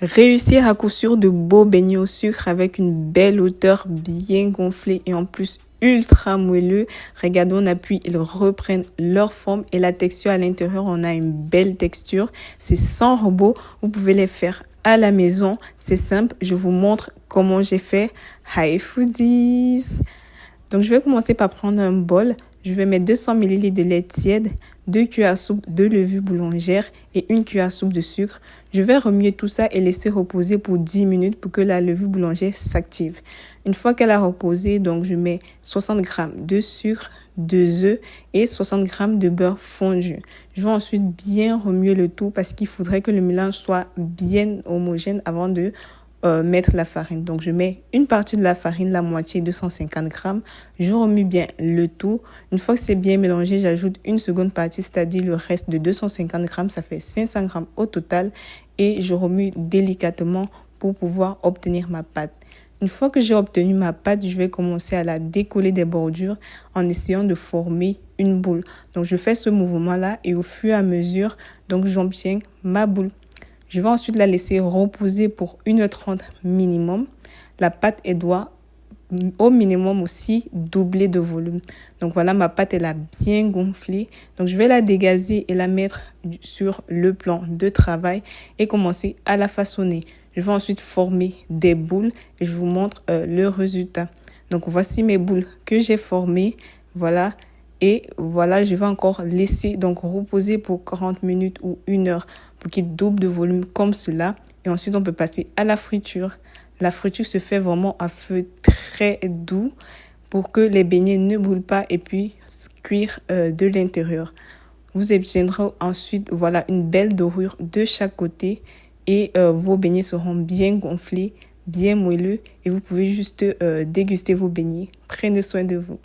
Réussir à coup sûr de beaux beignets au sucre avec une belle hauteur bien gonflée et en plus ultra moelleux. Regardez, on appuie, ils reprennent leur forme et la texture à l'intérieur, on a une belle texture. C'est sans robot, vous pouvez les faire à la maison. C'est simple, je vous montre comment j'ai fait. Hi foodies! Donc je vais commencer par prendre un bol. Je vais mettre 200 ml de lait tiède, 2 cuillères à soupe de levure boulangère et 1 cuillère à soupe de sucre. Je vais remuer tout ça et laisser reposer pour 10 minutes pour que la levure boulangère s'active. Une fois qu'elle a reposé, donc je mets 60 g de sucre, 2 œufs et 60 g de beurre fondu. Je vais ensuite bien remuer le tout parce qu'il faudrait que le mélange soit bien homogène avant de mettre la farine. Donc, je mets une partie de la farine, la moitié, 250 g. Je remue bien le tout. Une fois que c'est bien mélangé, j'ajoute une seconde partie, c'est-à-dire le reste de 250 g. Ça fait 500 g au total. Et je remue délicatement pour pouvoir obtenir ma pâte. Une fois que j'ai obtenu ma pâte, je vais commencer à la décoller des bordures en essayant de former une boule. Donc, je fais ce mouvement-là et au fur et à mesure, donc j'obtiens ma boule. Je vais ensuite la laisser reposer pour 1h30 minimum. La pâte, elle doit au minimum aussi doubler de volume. Donc voilà, ma pâte, elle a bien gonflé. Donc je vais la dégazer et la mettre sur le plan de travail et commencer à la façonner. Je vais ensuite former des boules et je vous montre le résultat. Donc voici mes boules que j'ai formées. Voilà. Et voilà, je vais encore laisser donc reposer pour 40 minutes ou 1 heure pour qu'il double de volume comme cela. Et ensuite, on peut passer à la friture. La friture se fait vraiment à feu très doux pour que les beignets ne brûlent pas et puis cuire de l'intérieur. Vous obtiendrez ensuite voilà, une belle dorure de chaque côté et vos beignets seront bien gonflés, bien moelleux et vous pouvez juste déguster vos beignets. Prenez soin de vous.